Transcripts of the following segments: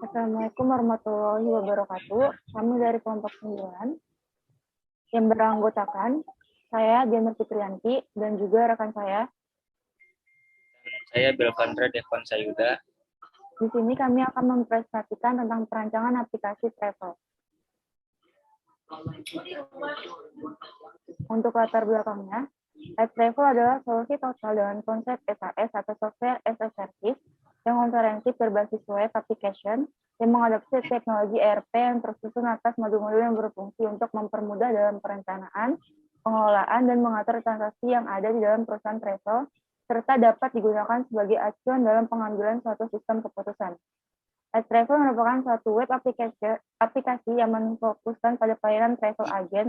Assalamualaikum warahmatullahi wabarakatuh. Kami dari kelompok 9 yang beranggotakan saya Diana Fitrianti dan juga rekan saya. Saya Belvandra Devon Sayuda. Di sini kami akan mempresentasikan tentang perancangan aplikasi travel. Untuk latar belakangnya, iTravel adalah solusi total dengan konsep SAS atau Software as a Service yang komprehensif berbasis web application yang mengadopsi teknologi ERP yang tersusun atas modul-modul yang berfungsi untuk mempermudah dalam perencanaan, pengelolaan, dan mengatur transaksi yang ada di dalam perusahaan travel, serta dapat digunakan sebagai acuan dalam pengambilan suatu sistem keputusan. iTravel merupakan suatu web aplikasi yang memfokuskan pada pelayanan travel agent,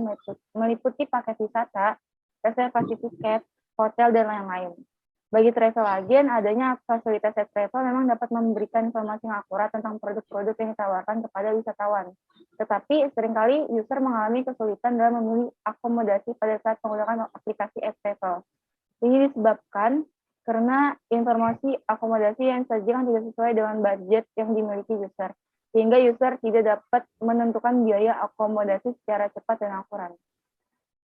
meliputi paket wisata, reservasi tiket, hotel, dan lain-lain. Bagi travel agent, adanya fasilitas iTravel memang dapat memberikan informasi yang akurat tentang produk-produk yang ditawarkan kepada wisatawan. Tetapi seringkali user mengalami kesulitan dalam memilih akomodasi pada saat menggunakan aplikasi iTravel. Ini disebabkan karena informasi akomodasi yang disajikan tidak sesuai dengan budget yang dimiliki user, sehingga user tidak dapat menentukan biaya akomodasi secara cepat dan akurat.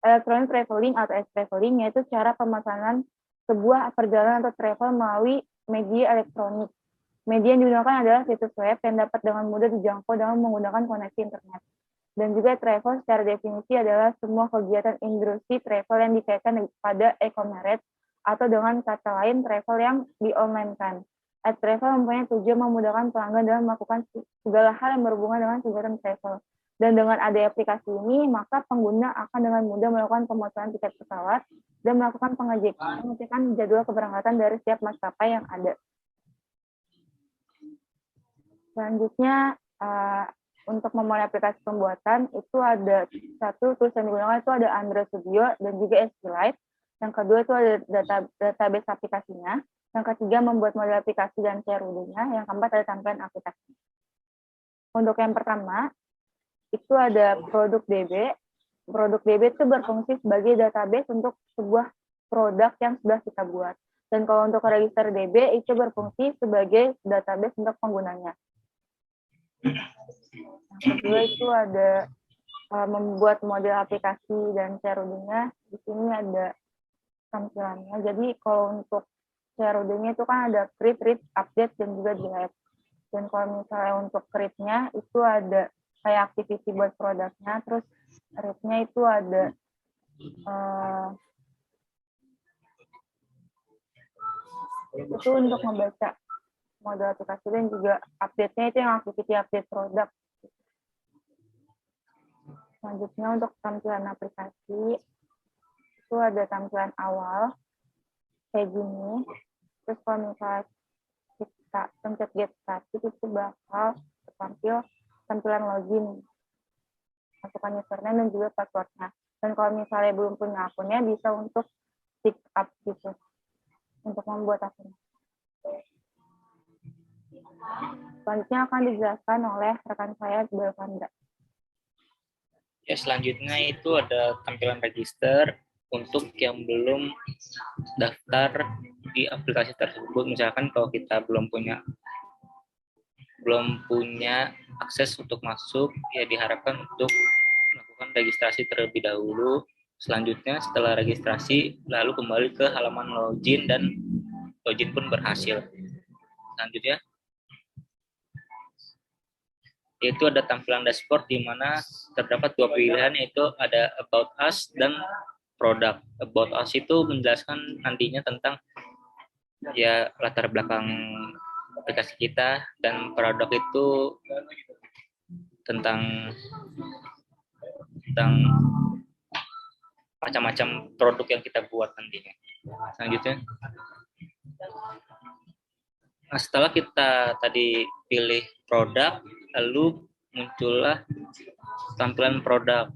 Electronic traveling atau e-traveling yaitu cara pemesanan sebuah perjalanan atau travel melalui media elektronik. Media yang digunakan adalah situs web yang dapat dengan mudah dijangkau dengan menggunakan koneksi internet. Dan juga travel secara definisi adalah semua kegiatan industri travel yang dikaitkan pada e-commerce atau dengan kata lain travel yang di-online-kan. iTravel mempunyai tujuan memudahkan pelanggan dalam melakukan segala hal yang berhubungan dengan kegiatan travel. Dan dengan ada aplikasi ini, maka pengguna akan dengan mudah melakukan pemesanan tiket pesawat dan melakukan pengecekan jadwal keberangkatan dari setiap maskapai yang ada. Selanjutnya, untuk memulai aplikasi pembuatan, itu ada satu tools yang digunakan itu ada Android Studio dan juga SQLite. Yang kedua itu ada database aplikasinya. Yang ketiga membuat model aplikasi dan CRUD-nya. Yang keempat ada tampilan aplikasi. Untuk yang pertama, itu ada produk DB. Produk DB itu berfungsi sebagai database untuk sebuah produk yang sudah kita buat. Dan kalau untuk register DB itu berfungsi sebagai database untuk penggunanya. Yang kedua itu ada membuat model aplikasi dan CRUD-nya. Di sini ada tampilannya. Jadi kalau untuk CRUD-nya itu kan ada create, read, update, dan juga delete. Dan kalau misalnya untuk create-nya itu ada kayak activity buat produknya, terus read-nya itu ada itu untuk membaca model aplikasi, dan juga update-nya itu yang activity update produk. Selanjutnya untuk tampilan aplikasi itu ada tampilan awal kayak gini. Terus kalau misalnya kita pencet get started itu bakal tampil tampilan login, masukkan username dan juga passwordnya. Dan kalau misalnya belum punya akunnya bisa untuk pick up gitu untuk membuat akun. Selanjutnya akan dijelaskan oleh rekan saya Belvandra. Ya, selanjutnya itu ada tampilan register untuk yang belum daftar di aplikasi tersebut. Misalkan kalau kita belum punya akses untuk masuk, ya diharapkan untuk melakukan registrasi terlebih dahulu. Selanjutnya setelah registrasi lalu kembali ke halaman login dan login pun berhasil. Selanjutnya yaitu ada tampilan dashboard di mana terdapat dua pilihan, yaitu ada About Us dan Product. About Us itu menjelaskan nantinya tentang ya latar belakang aplikasi kita, dan produk itu tentang macam-macam produk yang kita buat nantinya. Selanjutnya, nah setelah kita tadi pilih produk, lalu muncullah tampilan produk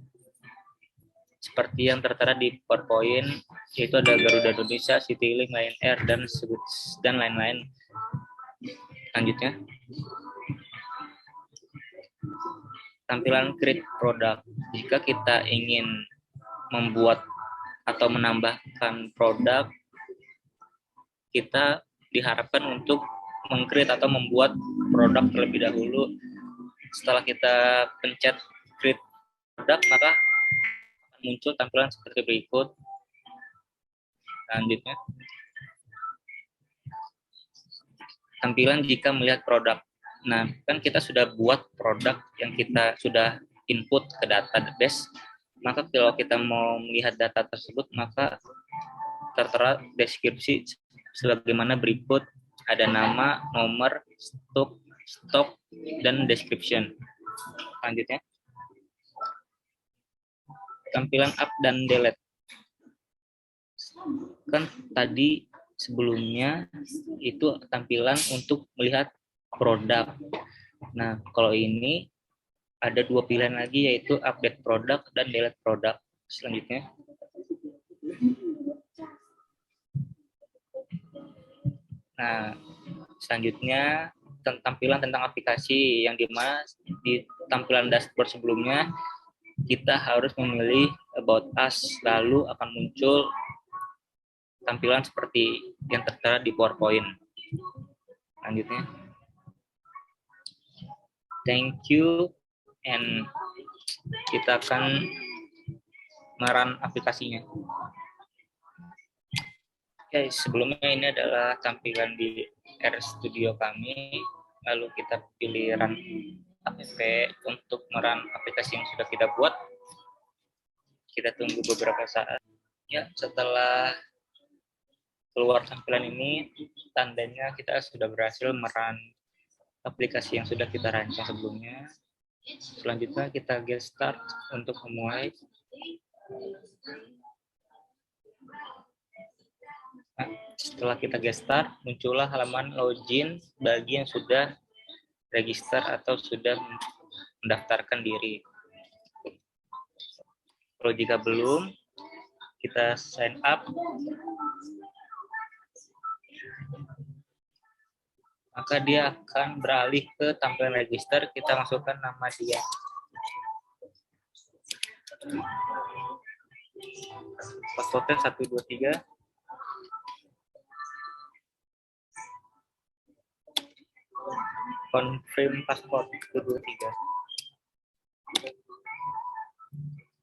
seperti yang tertera di PowerPoint, yaitu ada Garuda Indonesia, Citylink, Lion Air, dan lain-lain. Selanjutnya, tampilan create produk. Jika kita ingin membuat atau menambahkan produk, kita diharapkan untuk meng-create atau membuat produk terlebih dahulu. Setelah kita pencet create produk, maka akan muncul tampilan seperti berikut. Selanjutnya, tampilan jika melihat produk. Nah, kan kita sudah buat produk yang kita sudah input ke database, maka kalau kita mau melihat data tersebut, maka tertera deskripsi sebagaimana berikut. Ada nama, nomor, stok, dan description. Selanjutnya, tampilan up dan delete. Kan tadi sebelumnya itu tampilan untuk melihat produk. Nah, kalau ini ada dua pilihan lagi, yaitu update produk dan delete produk. Selanjutnya, tampilan tentang aplikasi, yang dimana di tampilan dashboard sebelumnya kita harus memilih about us, lalu akan muncul tampilan seperti yang tertera di PowerPoint. Selanjutnya, thank you, and kita akan merun aplikasinya. Oke, sebelumnya ini adalah tampilan di RStudio kami, lalu kita pilih run app untuk merun aplikasi yang sudah kita buat. Kita tunggu beberapa saat. Ya, setelah keluar tampilan ini, tandanya kita sudah berhasil merun aplikasi yang sudah kita rancang sebelumnya. Selanjutnya kita get start untuk memulai. Nah, setelah kita get start, muncullah halaman login bagi yang sudah register atau sudah mendaftarkan diri. Kalau jika belum, kita sign up. Maka dia akan beralih ke tampilan register. Kita masukkan nama dia. Passwordnya 123. Confirm password 123.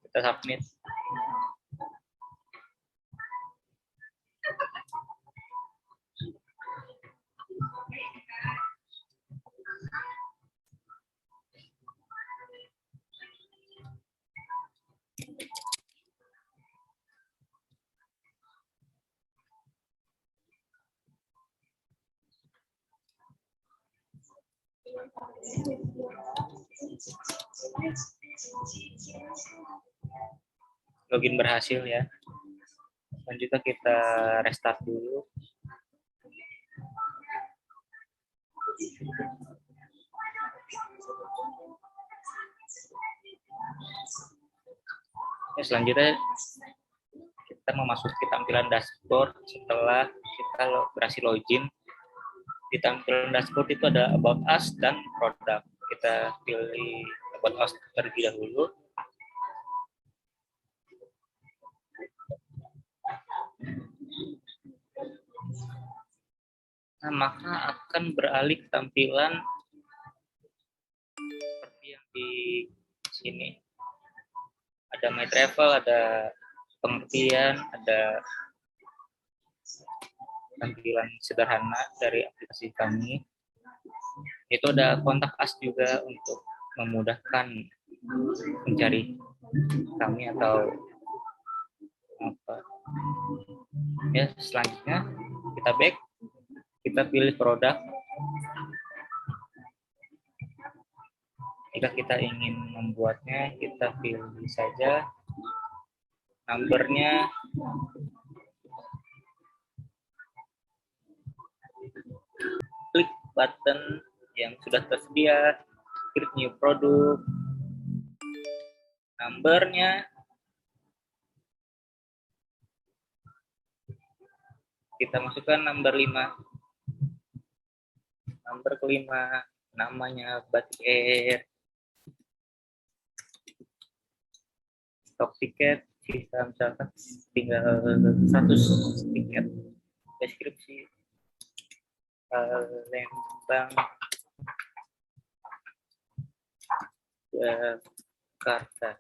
Kita submit. Login berhasil ya. Selanjutnya kita restart dulu. Ya, selanjutnya kita memasuki tampilan dashboard setelah kita berhasil login. Di tampilan dashboard itu ada about us dan produk. Kita pilih about us terlebih dahulu. Nah, maka akan beralih ke tampilan seperti yang di sini. Ada my travel, ada pengertian, ada tampilan sederhana dari aplikasi kami. Itu ada kontak us juga untuk memudahkan mencari kami atau apa. Ya, selanjutnya kita back, kita pilih produk. Jika kita ingin membuatnya, kita pilih saja numbernya. Klik button yang sudah tersedia, create new product, numbernya. Kita masukkan number 5. Number kelima, namanya Batik Air. Stok tiket, kita misalkan tinggal 100 tiket. Deskripsi. Palembang, Jakarta.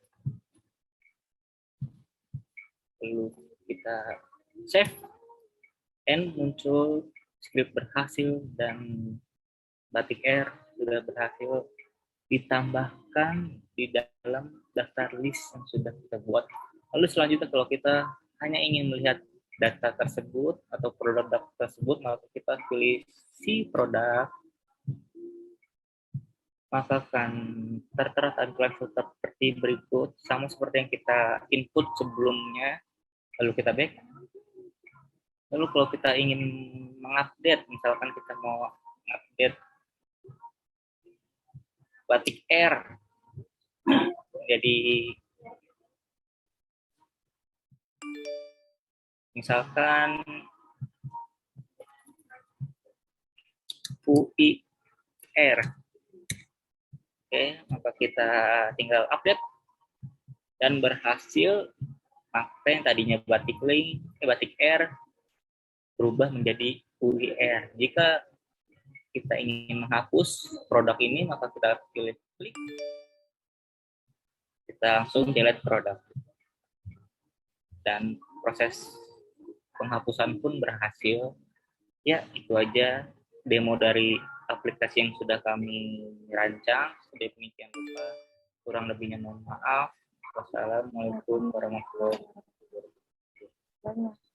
Lalu kita save, and muncul script berhasil dan Batik Air sudah berhasil ditambahkan di dalam daftar list yang sudah kita buat. Lalu selanjutnya kalau kita hanya ingin melihat data tersebut atau produk tersebut, maka kita pilih si produk, maka akan tertera tampilan filter seperti berikut, sama seperti yang kita input sebelumnya. Lalu kita back. Lalu kalau kita ingin mengupdate, misalkan kita mau update Batik Air jadi misalkan UIR. Oke, maka kita tinggal update dan berhasil, maka yang tadinya Batik Air berubah menjadi UIR. Jika kita ingin menghapus produk ini, maka kita pilih klik, kita langsung delete produk, dan proses penghapusan pun berhasil. Ya, itu aja demo dari aplikasi yang sudah kami rancang. Demikian rupa, kurang lebihnya mohon maaf. Wassalamualaikum warahmatullahi wabarakatuh.